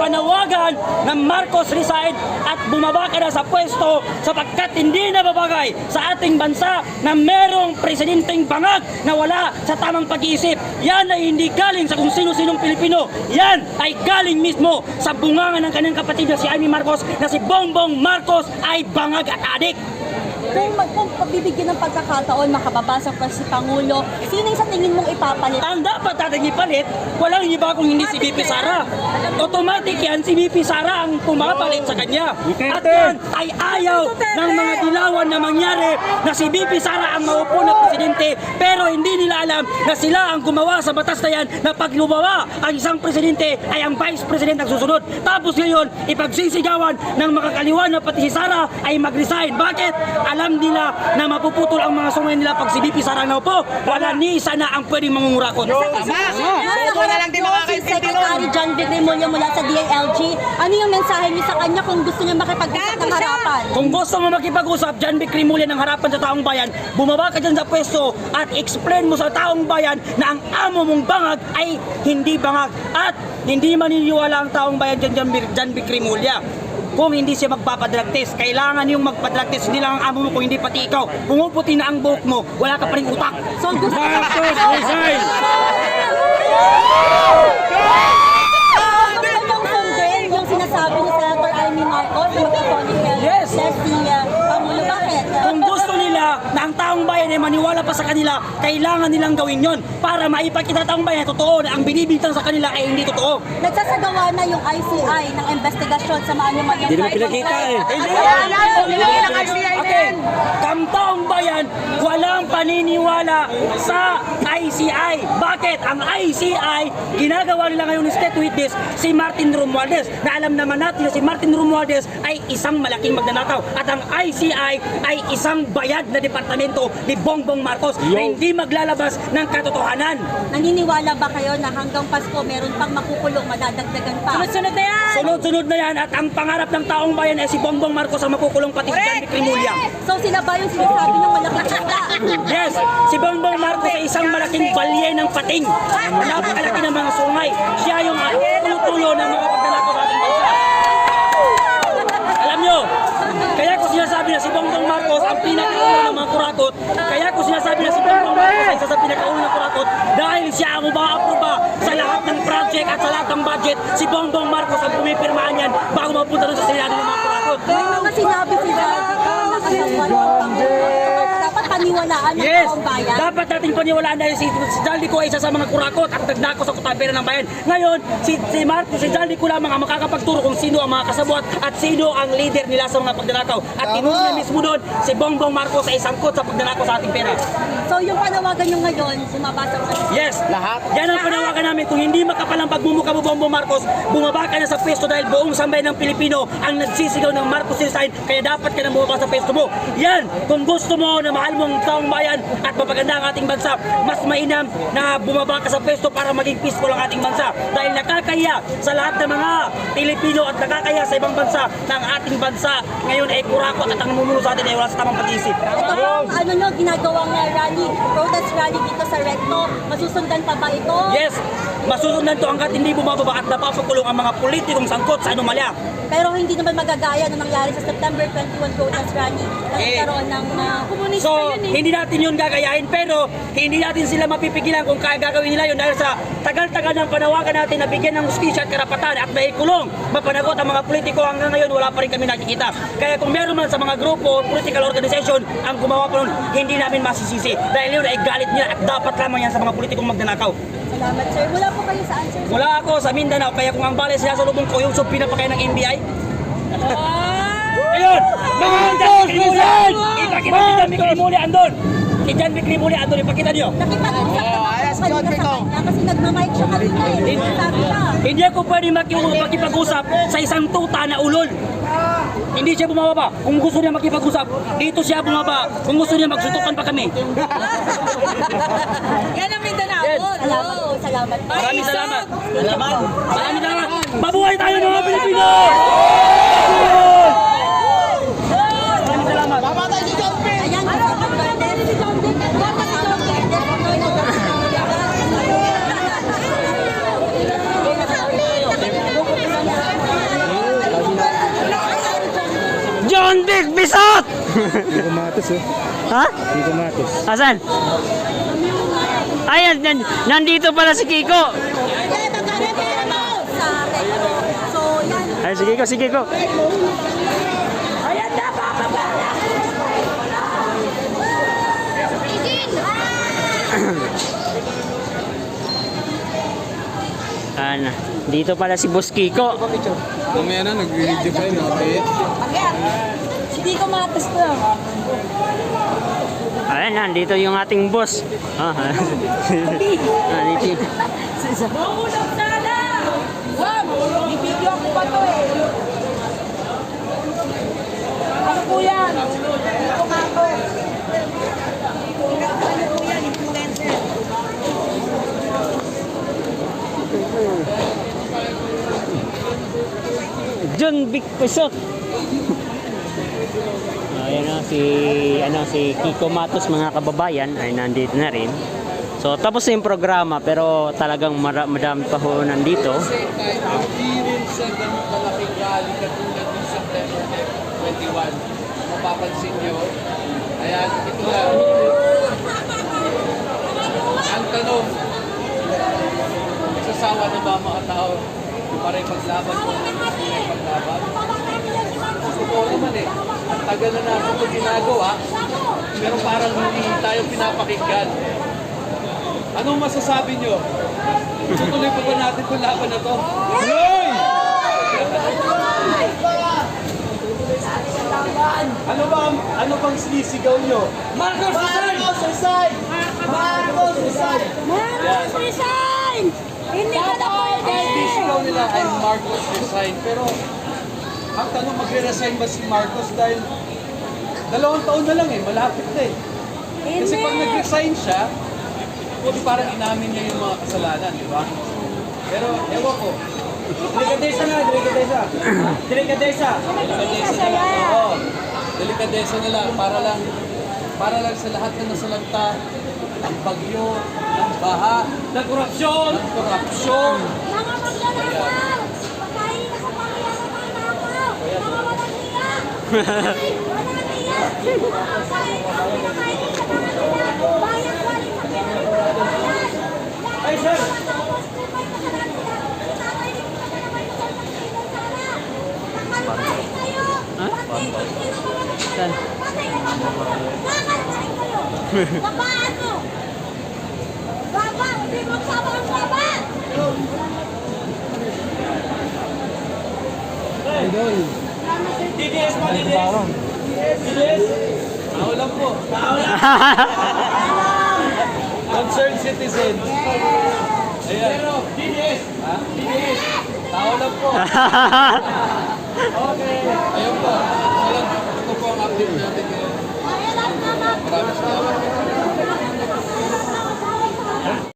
panawagan ng Marcos resign at bumaba ka na sa pwesto sapagkat hindi na babagay sa ating bansa na merong presidenteng bangag na wala sa tamang pag-iisip. Yan ay hindi galing sa kung sino-sinong Pilipino. Yan ay galing mismo sa bungangan ng kanyang kapatid na si Amy Marcos na si Bongbong Marcos ay bangag at adik. Kung pagbibigyan ng pagkakataon, makababasa pa si Pangulo, sino yung sa tingin mong ipapalit? Ang dapat natin ipalit, walang iba kung hindi si VP Sara. Automatic yan, si VP Sara ang pumapalit sa kanya. At yan ay ayaw ng mga dilawan na mangyari na si VP Sara ang maupo na presidente, pero hindi nila alam na sila ang gumawa sa batas na yan na pag lumawa ang isang presidente ay ang vice president ang susunod. Tapos ngayon, ipagsisigawan ng makakaliwan na pati si Sara ay mag-resign. Bakit? Alam nila na mapuputol ang mga sungay nila pag si VP Sara na po, wala ni isa na ang pwedeng mangungurakot. Si Secretary John Vic Remulla mula sa DILG, ano yung mensahe niyo sa kanya kung gusto niya makipag-usap ng harapan? Kung gusto mo makipag-usap, John Vic Remulla ng harapan sa taong bayan, bumaba ka dyan sa pwesto at explain mo sa taong bayan na ang amo mong bangag ay hindi bangag. At hindi maniniwala ang taong bayan dyan, John Vic Remulla. Kung hindi siya magpapadrug test, kailangan yung magpadrug test, hindi lang ang amo mo kung hindi pati ikaw. Pumuputi na ang buhok mo, wala ka pa rin utak. So gusto yung sinasabi ni Senator Amy Marcos, Yes. si Pangulo, bakit? Kung gusto nila na ang taong bayan ay maniwala pa sa kanila, kailangan nilang gawin yon para maipakita taong bayan na totoo na ang binibintang sa kanila ay hindi totoo. Nagsasagawa na yung ICI ng investigasyon sa mga anyumang Hindi naman pinakita eh. Okay, taong bayan, walang paniniwala sa ICI. Bakit? Ang ICI, ginagawa nila ngayon ni state witness si Martin Romualdez, na alam naman natin na si Martin Romualdez ay isang malaking magnanakaw at ang ICI ay isang bayad na departamento ni Bongbong Marcos na hindi maglalabas ng katotohanan. Naniniwala ba kayo na hanggang Pasko meron pang makukulong, madadagdagan pa? Sunod-sunod na yan! Sunod-sunod na yan at ang pangarap ng taong bayan ay si Bongbong Marcos ang makukulong pati si John Vic Remulla. So sila ba yung sinasabi ng malaking isda? Yes, si Bongbong Marcos ay isang malaking balye ng pating. Napakalaki ng mga sungay. Siya yung tulo-tulo ng mga pagdalako sa ating bansa. Alam nyo, kaya ko sinasabi na si Bongbong Marcos ang pinakaulo ng mga kurakot. Kaya ko sinasabi na si Bongbong Marcos ay isa sa pinakaulo ng kurakot dahil siya ang umaaproba sa lahat ng project at sa lahat ng budget. Si Bongbong Marcos ang pumipirmahan yan bago mapunta doon sa Senado ng mga kurakot. May mga sinabi sila na kasawal ng Pangulo. Dapat paniwalaan ng Yes, taong bayan. dapat nating paniwalaan dahil si Jaldi ko ay isa sa mga kurakot at nagdako sa kutabera ng bayan. Ngayon, si Jaldi ko lamang ang makakapagturo kung sino ang mga kasabwat at sino ang leader nila sa mga pagdanakaw. At tinuro niya mismo doon, si Bongbong Marcos ay sangkot sa pagdanakaw sa ating pera. So yung panawagan nyo ngayon, bumabasa ko sa Yes, lahat. Yan ang panawagan namin. Kung hindi makapal ang pagmumukha mo, Bongbong Marcos, bumaba ka na sa pwesto dahil buong sambayan ng Pilipino ang nagsisigaw ng Marcos resign, kaya dapat ka na bumaba sa pwesto mo. Yan, kung gusto mo na mahal mo ang taong bayan at mapaganda ang ating bansa, mas mainam na bumaba ka sa pwesto para maging peaceful ang ating bansa. Dahil nakakaya sa lahat ng mga Pilipino at nakakaya sa ibang bansa na ang ating bansa ngayon ay kurakot at ang namumuno sa atin ay wala sa tamang pag-iisip. ito pong ano nyo, ginagawang rally, protest rally dito sa Recto. Masusundan pa ba ito? Yes, masusundan to hanggat hindi bumababa at napapakulong ang mga politikong sangkot sa anomalya. Pero hindi naman magagaya na nangyari sa September 21 protest rally na nagkaroon ng komunista So, yun eh. hindi natin yun gagayahin, pero hindi natin sila mapipigilan kung kaya gagawin nila yun dahil sa tagal-tagal ng panawagan natin na bigyan ng hustisya at karapatan at maikulong, mapanagot ang mga politiko. Hanggang ngayon wala pa rin kami nakikita. Kaya kung meron man sa mga grupo o political organization ang gumawa pa nun, hindi namin masisisi dahil yun ay galit nila at dapat lamang yan sa mga politikong magnanakaw. Salamat sir. Wala po kayo saan sir? Wala ako sa Mindanao, kaya kung ang balay sila sa lubong ko, yung sub pinapakain ng NBI. Ayun! Mga Jan! Ipakita si Jan Vic Remulla andun! Si Jan Vic Remulla andun, ipakita niyo! Nakipag-usap naman po kanina sa kanya kasi nagmamic siya kanina eh. Sabi na. Hindi ako pwede makipag-usap sa isang tuta na ulol. Hindi siya bumababa. Kung gusto niya makipag-usap, dito siya bumaba. Kung gusto niya, magsutukan pa kami. Yan ang Mindanao. Salamat po. Salamat. Maraming salamat. Maraming salamat. Mabuhay tayo mga Pilipino! Maraming salamat. Ayan, kasama Verdes. Kasama Verdes. John Vic Bisot! Kiko Matos eh. Ha? Kiko Matos. Asan? Ayan, nandito pala si Kiko. So, yan. Ay, si Kiko, si Kiko. Ayan na, papabala! Ano, dito pala si Boss Kiko. Mamaya na, nag-video pa yun. Okay. Hindi ko matas to. Ayan, nandito yung ating boss. Ah, nandito. Mahulog sana! Wag! Bibidyo ako pa to eh. Ano po yan? Ito nga to. Ano po yan? Influencer. John Vic Bisot. Ayan na, si Kiko Matos, mga kababayan, ay nandito na rin. So, tapos na yung programa, pero talagang madami pa ho nandito. Kasi kahit hindi rin sa ganun kalaking rally katulad ng September 21, mapapansin nyo, ayan, ito lang. Ang tanong, nagsasawa na ba ang mga tao kung parang paglaban ko may paglaban? Totoo naman eh, ang tagal na natin ito ginagawa, pero parang hindi tayo pinapakinggan. Anong masasabi nyo? Tutuloy pa ba natin itong laban na to? Tuloy! Ano bang sinisigaw nyo? Marcos Rizal! Marcos resign! Hindi ka na Ang pwede! sinisigaw nila ay Marcos resign. Pero ang tanong, magre-resign ba si Marcos dahil 2 taon na lang eh, malapit na eh. Kasi pag nag-resign siya, di parang inamin niya yung mga kasalanan, di ba? Pero ewan ko, Delikadesa na, delikadesa. Delikadesa. delikadesa na lang. Oo, delikadesa na lang para lang sa lahat na nasalanta, ang bagyo, ng baha, Na korupsyon. ng korupsyon. Mga magnanakaw! Pagkain ka sa pangyayaman ng nakaw! Mga walang niya! Walang niya! Pagkain ka, pinakain ka sa mga nila! Bayan galing sa pinakabayan! Ay, sir! Tapos, tripay ka sa kanila! Tinatay din ka na naman sa pagkain sana! Nakalpain kayo! Pati, sino mga nagkaroon? Patay ka na! Nakalpain kayo! Babaan mo! Baba! Hindi mo magsama ang baba! DDS pa, DDS. DDS. Tao lang po. Concerned citizens. Ayan. Pero, DDS. Ha? DDS. Tao lang po. Okay.